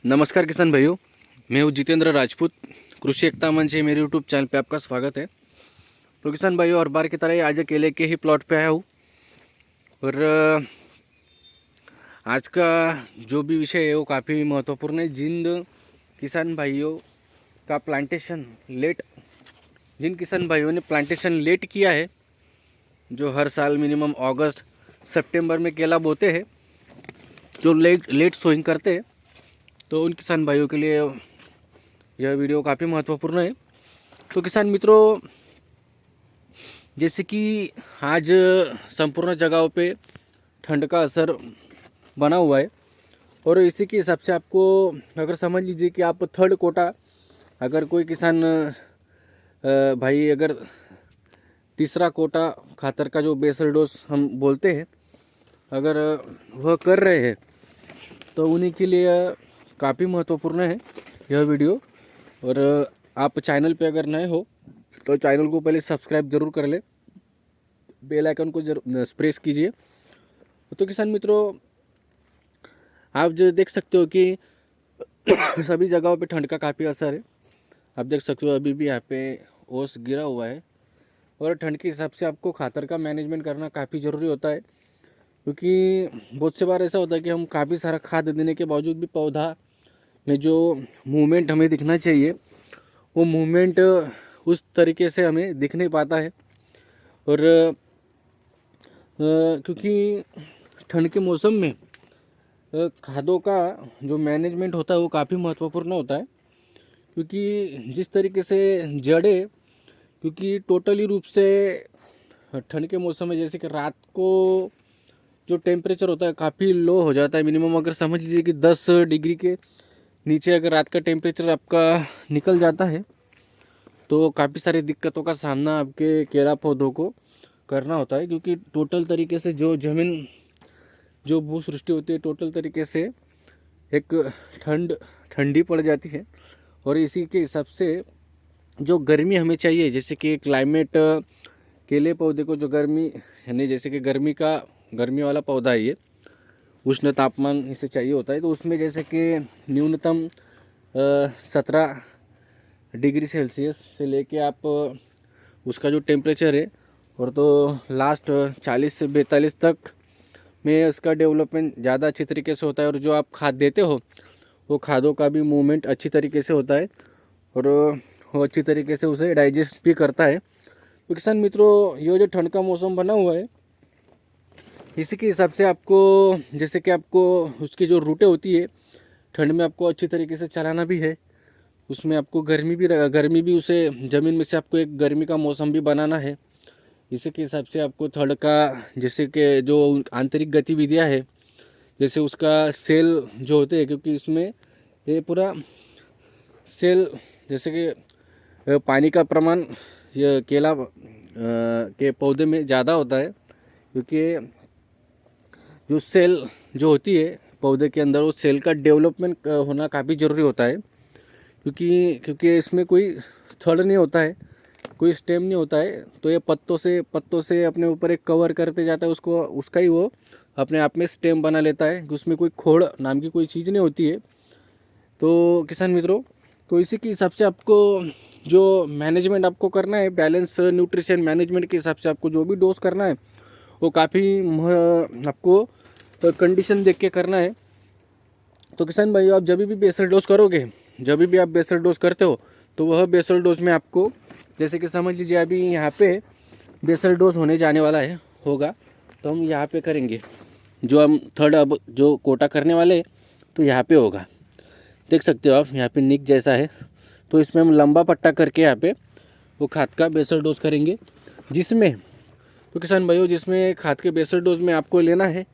नमस्कार किसान भाइयों, मैं हूँ जितेंद्र राजपूत। कृषि एकता मंच है मेरे यूट्यूब चैनल पे आपका स्वागत है। तो किसान भाइयों, हर बार की तरह आज केले के ही प्लॉट पे आया हूँ और आज का जो भी विषय है वो काफ़ी महत्वपूर्ण है। जिन किसान भाइयों ने प्लांटेशन लेट किया है, जो हर साल मिनिमम अगस्त सितंबर में केला बोते हैं, जो लेट सोइंग करते हैं, तो उन किसान भाइयों के लिए यह वीडियो काफ़ी महत्वपूर्ण है। तो किसान मित्रों, जैसे कि आज संपूर्ण जगहों पे ठंड का असर बना हुआ है और इसी के हिसाब से आपको अगर समझ लीजिए कि आप थर्ड कोटा, अगर कोई किसान भाई अगर तीसरा कोटा खातर का जो बेसल डोज हम बोलते हैं, अगर वह कर रहे हैं तो उन्हीं के लिए काफ़ी महत्वपूर्ण है यह वीडियो। और आप चैनल पे अगर नए हो तो चैनल को पहले सब्सक्राइब जरूर कर ले, बेल आइकन को जरूर प्रेस कीजिए। तो किसान मित्रों, आप जो देख सकते हो कि सभी जगहों पे ठंड का काफ़ी असर है। आप देख सकते हो अभी भी यहाँ पे ओस गिरा हुआ है और ठंड के हिसाब से आपको खातर का मैनेजमेंट करना काफ़ी ज़रूरी होता है, क्योंकि बहुत से बार ऐसा होता है कि हम काफ़ी सारा खाद देने के बावजूद भी पौधा में जो मूवमेंट हमें दिखना चाहिए वो मूवमेंट उस तरीके से हमें दिख नहीं पाता है। और क्योंकि ठंड के मौसम में खादों का जो मैनेजमेंट होता है वो काफ़ी महत्वपूर्ण होता है, क्योंकि जिस तरीके से जड़ें, क्योंकि टोटली रूप से ठंड के मौसम में जैसे कि रात को जो टेम्परेचर होता है काफ़ी लो हो जाता है। मिनिमम अगर समझ लीजिए कि 10 डिग्री के नीचे अगर रात का टेम्परेचर आपका निकल जाता है तो काफ़ी सारी दिक्कतों का सामना आपके केला पौधों को करना होता है, क्योंकि टोटल तरीके से जो ज़मीन, जो भू सृष्टि होती है, टोटल तरीके से एक ठंडी पड़ जाती है। और इसी के हिसाब से जो गर्मी हमें चाहिए, जैसे कि क्लाइमेट, केले पौधे को जो गर्मी, यानी जैसे कि गर्मी वाला पौधा है ये, उष्ण तापमान इसे चाहिए होता है। तो उसमें जैसे कि न्यूनतम 17 डिग्री सेल्सियस से लेके आप उसका जो टेम्परेचर है और तो लास्ट 40 से 42 तक में उसका डेवलपमेंट ज़्यादा अच्छी तरीके से होता है। और जो आप खाद देते हो वो खादों का भी मूवमेंट अच्छी तरीके से होता है और वो अच्छी तरीके से उसे डाइजेस्ट भी करता है। तो किसान मित्रों, ये जो ठंड का मौसम बना हुआ है, इसी के हिसाब से आपको, जैसे कि आपको उसकी जो रूटें होती है ठंड में आपको अच्छी तरीके से चलाना भी है। उसमें आपको गर्मी भी उसे ज़मीन में से आपको एक गर्मी का मौसम भी बनाना है। इसी के हिसाब से आपको थर्ड का, जैसे कि जो आंतरिक गतिविधियां है, जैसे उसका सेल जो होते हैं, क्योंकि इसमें ये पूरा सेल, जैसे कि पानी का प्रमाण ये केला के पौधे में ज़्यादा होता है, क्योंकि जो सेल जो होती है पौधे के अंदर, वो सेल का डेवलपमेंट होना काफ़ी ज़रूरी होता है, क्योंकि इसमें कोई थड़ नहीं होता है, कोई स्टेम नहीं होता है। तो ये पत्तों से अपने ऊपर एक कवर करते जाता है, उसका ही वो अपने आप में स्टेम बना लेता है, कि उसमें कोई खोड़ नाम की कोई चीज़ नहीं होती है। तो किसान मित्रों, तो इसी के हिसाब से आपको जो मैनेजमेंट आपको करना है, बैलेंस न्यूट्रिशन मैनेजमेंट के हिसाब से आपको जो भी डोज करना है वो काफ़ी आपको कंडीशन देख के करना है। तो किसान भाइयों, आप जब भी बेसल डोज करोगे, जब भी आप बेसल डोज करते हो, तो वह बेसल डोज में आपको, जैसे कि समझ लीजिए अभी यहाँ पे बेसल डोज होने जाने वाला है, होगा, तो हम यहाँ पे करेंगे। जो हम थर्ड अब जो कोटा करने वाले हैं, तो यहाँ पे होगा, देख सकते हो आप, यहाँ पे निक जैसा है। तो इसमें हम लंबा पट्टा करके यहाँ पे वो खाद का बेसल डोज करेंगे, जिसमें, तो किसान भाइयों, जिसमें खाद के बेसल डोज में आपको लेना है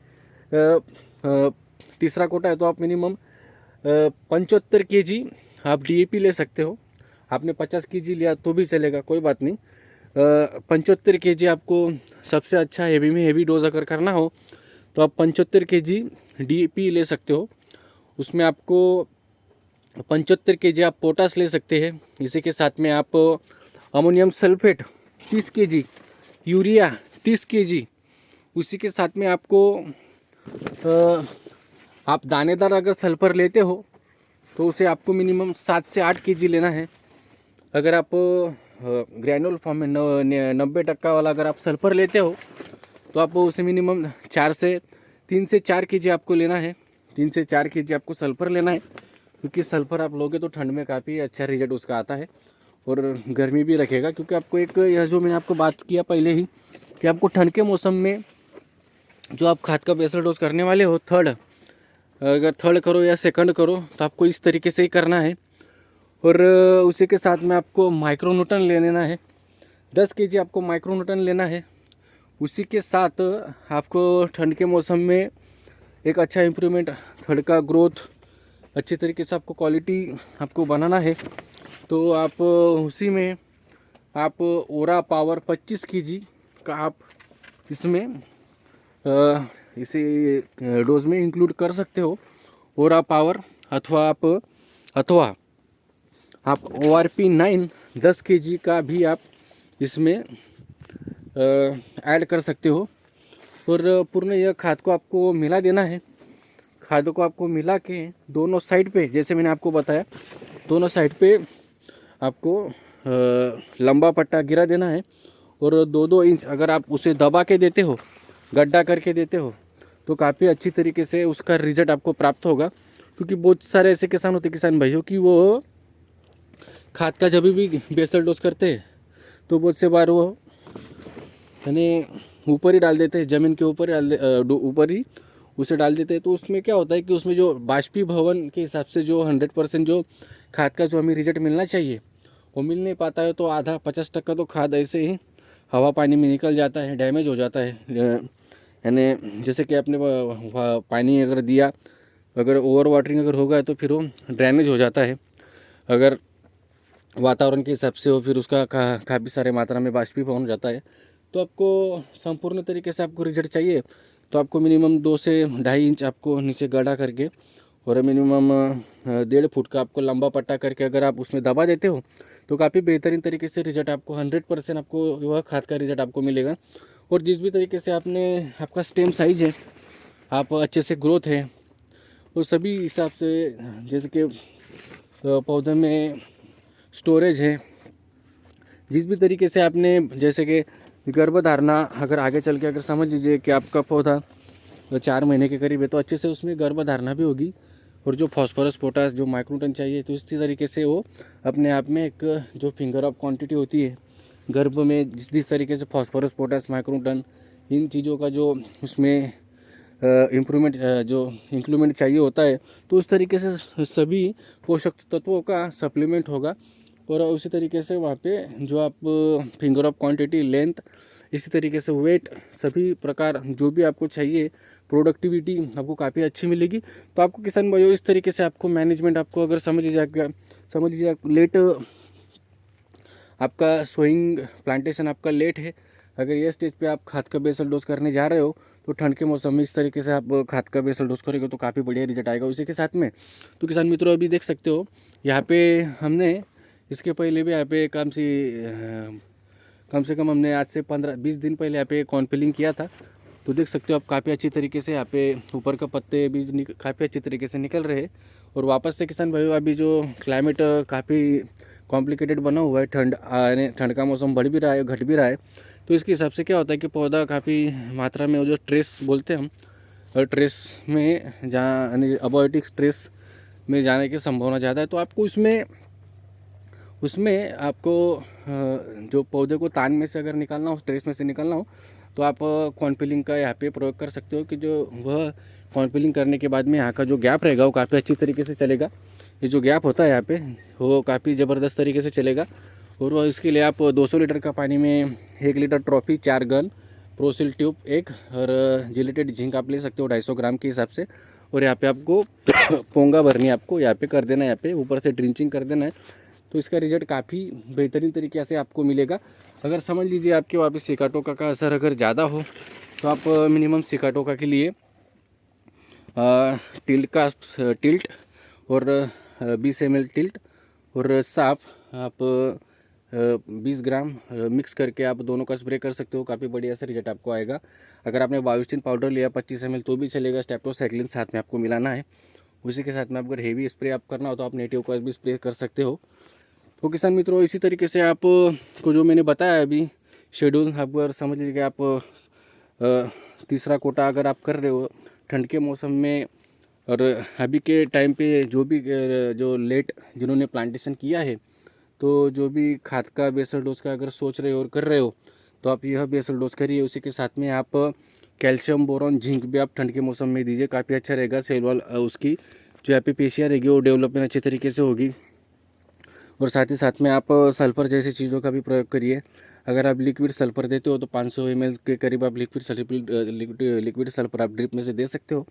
तीसरा कोटा है, तो आप मिनिमम 75 kg आप DAP ले सकते हो। आपने 50 kg लिया तो भी चलेगा, कोई बात नहीं। 75 kg आपको सबसे अच्छा हेवी में हेवी डोज अगर करना हो तो आप 75 kg DAP ले सकते हो। उसमें आपको 75 kg आप पोटास ले सकते हैं। इसी के साथ में आप ammonium sulphate 30 kg, urea 30 kg, उसी के साथ में आपको आप दानेदार अगर सल्फर लेते हो तो उसे आपको मिनिमम 7 से 8 kg लेना है। अगर आप ग्रैनुल फॉर्म में 90% वाला अगर आप सल्फर लेते हो तो आप उसे मिनिमम 3 से 4 kg आपको लेना है। 3 से 4 kg आपको सल्फर लेना है, क्योंकि सल्फर आप लोगे तो ठंड में काफ़ी अच्छा रिजल्ट उसका आता है और गर्मी भी रखेगा। क्योंकि आपको एक यह जो मैंने आपको बात किया पहले ही कि आपको ठंड के मौसम में जो आप खाद का बेसल डोज करने वाले हो, अगर थर्ड करो या सेकंड करो तो आपको इस तरीके से ही करना है। और उसी के साथ में आपको माइक्रोन्यूटन ले लेना है, 10 kg आपको माइक्रोन्यूटन लेना है। उसी के साथ आपको ठंड के मौसम में एक अच्छा इम्प्रूवमेंट, थर्ड का ग्रोथ अच्छे तरीके से आपको क्वालिटी आपको बनाना है। तो आप उसी में आप ओरा पावर 25 kg का आप इसमें इसे डोज में इंक्लूड कर सकते हो। ओरा पावर अथवा आप ORP 9 10 kg का भी आप इसमें ऐड कर सकते हो। और पूर्ण यह खाद को आपको मिला देना है। खाद को आपको मिला के दोनों साइड पे, जैसे मैंने आपको बताया, दोनों साइड पे आपको लंबा पट्टा गिरा देना है। और 2-2 इंच अगर आप उसे दबा के देते हो, गड्ढा करके देते हो, तो काफ़ी अच्छी तरीके से उसका रिजल्ट आपको प्राप्त होगा। क्योंकि बहुत सारे ऐसे किसान होते, किसान भाइयों, कि वो खाद का जब भी बेसल डोज करते हैं तो बहुत से बार वो यानी ऊपर ही डाल देते हैं, ज़मीन के ऊपर ऊपर ही उसे डाल देते हैं। तो उसमें क्या होता है कि उसमें जो बाष्पीभवन के हिसाब से जो 100% जो खाद का जो हमें रिजल्ट मिलना चाहिए वो मिल नहीं पाता है। तो आधा 50% तो खाद ऐसे ही हवा पानी में निकल जाता है, डैमेज हो जाता है। यानी जैसे कि आपने पानी अगर दिया, अगर ओवर वाटरिंग अगर होगा तो फिर वो ड्रेनेज हो जाता है। अगर वातावरण के हिसाब से हो फिर उसका काफ़ी सारे मात्रा में बाष्पीभवन हो जाता है। तो आपको संपूर्ण तरीके से आपको रिजल्ट चाहिए तो आपको मिनिमम 2 से 2.5 इंच आपको नीचे गड्ढा करके और मिनिमम 1.5 फुट का आपको लंबा पट्टा करके अगर आप उसमें दबा देते हो तो काफ़ी बेहतरीन तरीके से रिजल्ट आपको 100% आपको वह खाद का रिजल्ट आपको मिलेगा। और जिस भी तरीके से आपका स्टेम साइज है, आप अच्छे से ग्रोथ है, वो सभी हिसाब से, जैसे कि पौधे में स्टोरेज है, जिस भी तरीके से आपने, जैसे कि गर्भधारणा अगर आगे चल के अगर समझ लीजिए कि आपका पौधा 4 महीने के करीब है तो अच्छे से उसमें गर्भधारणा भी होगी। और जो फॉस्फोरस पोटास जो माइक्रोन्यूट्रन चाहिए तो इसी तरीके से वो अपने आप में एक जो फिंगर ऑफ क्वांटिटी होती है गर्भ में, जिस तरीके से फॉस्फोरस पोटास माइक्रोन्यूट्रन इन चीज़ों का जो उसमें इम्प्रूवमेंट जो इंक्लूमेंट चाहिए होता है, तो उस तरीके से सभी पोषक तत्वों का सप्लीमेंट होगा। और उसी तरीके से वहाँ पे जो आप फिंगर ऑफ क्वांटिटी, लेंथ, इसी तरीके से वेट, सभी प्रकार जो भी आपको चाहिए, प्रोडक्टिविटी आपको काफ़ी अच्छी मिलेगी। तो आपको किसान भाइयों इस तरीके से आपको मैनेजमेंट आपको अगर समझ लीजिए लेट आपका सोइंग प्लांटेशन आपका लेट है, अगर ये स्टेज पे आप खाद का बेसल डोज करने जा रहे हो तो ठंड के मौसम में इस तरीके से आप खाद का बेसल डोज करोगे तो काफ़ी बढ़िया रिजल्ट आएगा। उसी के साथ में तो किसान मित्रों अभी देख सकते हो यहाँ पे हमने इसके पहले भी यहाँ पे कम से कम हमने आज से 15-20 दिन पहले यहाँ पे कॉर्न पिलिंग किया था। तो देख सकते हो आप काफ़ी अच्छी तरीके से यहाँ पे ऊपर का पत्ते भी काफ़ी अच्छी तरीके से निकल रहे हैं। और वापस से किसान भाइयों अभी जो क्लाइमेट काफ़ी कॉम्प्लिकेटेड बना हुआ है, ठंड का मौसम बढ़ भी रहा है, घट भी रहा है, तो इसके हिसाब से क्या होता है कि पौधा काफ़ी मात्रा में वो जो स्ट्रेस बोलते हैं हम, ट्रेस में यानी अबायोटिक स्ट्रेस में जाने की संभावना ज़्यादा है। तो आपको उसमें आपको जो पौधे को तान में से अगर निकालना हो, स्ट्रेस में से निकालना हो, तो आप कॉर्न पिलिंग का यहाँ पे प्रयोग कर सकते हो कि जो वह कॉर्न पिलिंग करने के बाद में यहाँ का जो गैप रहेगा वो काफ़ी अच्छी तरीके से चलेगा। ये जो गैप होता है यहाँ पे वो काफ़ी ज़बरदस्त तरीके से चलेगा। और वह इसके लिए आप 200 लीटर का पानी में 1 लीटर ट्रॉफी, 4 गन, प्रोसिल ट्यूब 1 और जिलेटेड जिंक आप ले सकते हो 250 ग्राम के हिसाब से। और यहाँ पे आपको पोंगा भरनी है, आपको यहाँ पे कर देना है, यहाँ पे ऊपर से ड्रिंचिंग कर देना है। तो इसका रिजल्ट काफ़ी बेहतरीन तरीके से आपको मिलेगा। अगर समझ लीजिए आपके वहाँ पे सिकाटोका का असर अगर ज़्यादा हो तो आप मिनिमम सिकाटोका के लिए टिल्ट और 20 ml टिल्ट और साफ आप 20 ग्राम मिक्स करके आप दोनों का स्प्रे कर सकते हो। काफ़ी बढ़िया सा रिजल्ट आपको आएगा। अगर आपने बायोस्टिन पाउडर लिया 25 ml तो भी चलेगा, स्टेप्टोसाइक्लिन साथ में आपको मिलाना है। उसी के साथ में अगर हेवी स्प्रे आप करना हो तो आप नेटिव का भी स्प्रे कर सकते हो। तो किसान मित्रों, इसी तरीके से आप को जो मैंने बताया अभी शेड्यूल, आप अगर समझ लीजिए आप तीसरा कोटा अगर आप कर रहे हो ठंड के मौसम में, और अभी के टाइम पे जो भी जो लेट जिन्होंने प्लांटेशन किया है, तो जो भी खाद का बेसल डोज का अगर सोच रहे हो और कर रहे हो तो आप यह बेसल डोज करिए। उसी के साथ में आप कैल्शियम, बोरॉन, जिंक भी आप ठंड के मौसम में दीजिए, काफ़ी अच्छा रहेगा। सेल वॉल उसकी जो एपिपेशिया रहेगी वो डेवलपमेंट अच्छे तरीके से होगी। और साथ ही साथ में आप सल्फ़र जैसी चीज़ों का भी प्रयोग करिए। अगर आप लिक्विड सल्फ़र देते हो तो 500 ml के करीब आप लिक्विड सल्फ़र आप ड्रिप में से दे सकते हो।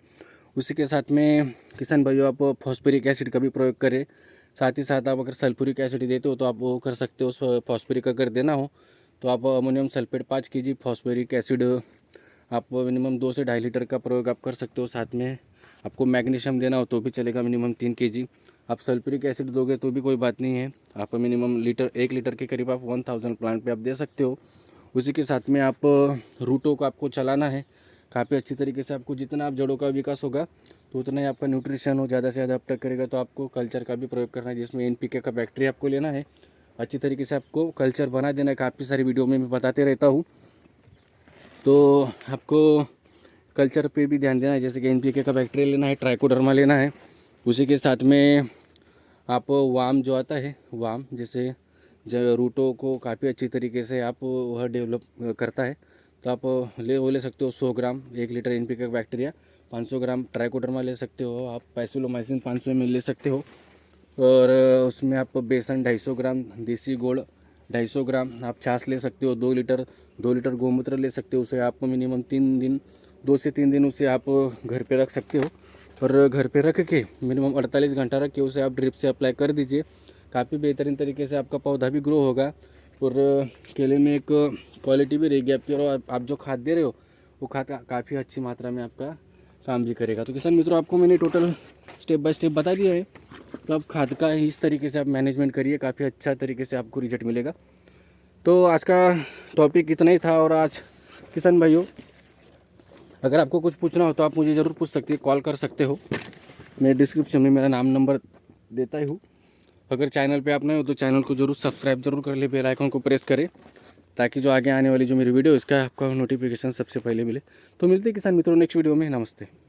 उसी के साथ में किसान भाइयों, आप फॉस्फोरिक एसिड का भी प्रयोग करें। साथ ही साथ आप अगर सल्फ्यूरिक एसिड देते हो तो आप वो कर सकते हो। फॉस्फोरिक अगर देना हो तो आप ammonium sulphate 5 kg, phosphoric acid आप मिनिमम 2 से 2.5 लीटर का प्रयोग आप कर सकते हो। साथ में आपको मैग्नीशियम देना हो तो भी चलेगा, मिनिमम 3 kg। आप सल्फ्यूरिक एसिड दोगे तो भी कोई बात नहीं है, आप मिनिमम 1 लीटर के करीब आप 1000 प्लांट पे आप दे सकते हो। उसी के साथ में आप रूटों को आपको चलाना है काफ़ी अच्छी तरीके से। आपको जितना आप जड़ों का विकास होगा तो उतना ही आपका न्यूट्रिशन हो ज़्यादा से ज़्यादा अब तक करेगा। तो आपको कल्चर का भी प्रयोग करना है, जिसमें NPK का बैक्टीरिया आपको लेना है। अच्छी तरीके से आपको कल्चर बना देना है, काफ़ी सारी वीडियो में मैं बताते रहता हूँ। तो आपको कल्चर पे भी ध्यान देना है, जैसे कि NPK का बैक्टीरिया लेना है, ट्राइकोडर्मा लेना है। उसी के साथ में आप वाम जो आता है, वाम जैसे रूटों को काफ़ी अच्छी तरीके से आप वह डेवलप करता है, तो आप वो ले सकते हो 100 ग्राम 1 लीटर NPK का बैक्टीरिया। 500 ग्राम ट्राइकोडर्मा ले सकते हो आप। पैसिलोमाइसिन 500 ml ले सकते हो। और उसमें आप बेसन 250 ग्राम, देसी गुड़ 250 ग्राम, आप छाछ ले सकते हो 2 लीटर गोमूत्र ले सकते हो। उसे आप मिनिमम 2 से 3 दिन उसे आप घर पे रख सकते हो। और घर पे रख के मिनिमम 48 घंटा रख के उसे आप ड्रिप से अप्लाई कर दीजिए। काफ़ी बेहतरीन तरीके से आपका पौधा भी ग्रो होगा और केले में एक क्वालिटी भी रहेगी आपकी। और आप जो खाद दे रहे हो वो खाद काफ़ी अच्छी मात्रा में आपका काम भी करेगा। तो किसान मित्रों, आपको मैंने टोटल स्टेप बाय स्टेप बता दिया है, तो आप खाद का इस तरीके से आप मैनेजमेंट करिए, काफ़ी अच्छा तरीके से आपको रिजल्ट मिलेगा। तो आज का टॉपिक इतना ही था। और आज किसान भाइयों, अगर आपको कुछ पूछना हो तो आप मुझे ज़रूर पूछ सकते हैं, कॉल कर सकते हो। मैं डिस्क्रिप्शन में मेरा नाम नंबर देता ही हूँ। अगर चैनल पे आप नए हो तो चैनल को जरूर सब्सक्राइब जरूर कर ले, बेल आइकन को प्रेस करें, ताकि जो आगे आने वाली जो मेरी वीडियो इसका आपका नोटिफिकेशन सबसे पहले मिले। तो मिलते हैं किसान मित्रों नेक्स्ट वीडियो में। नमस्ते।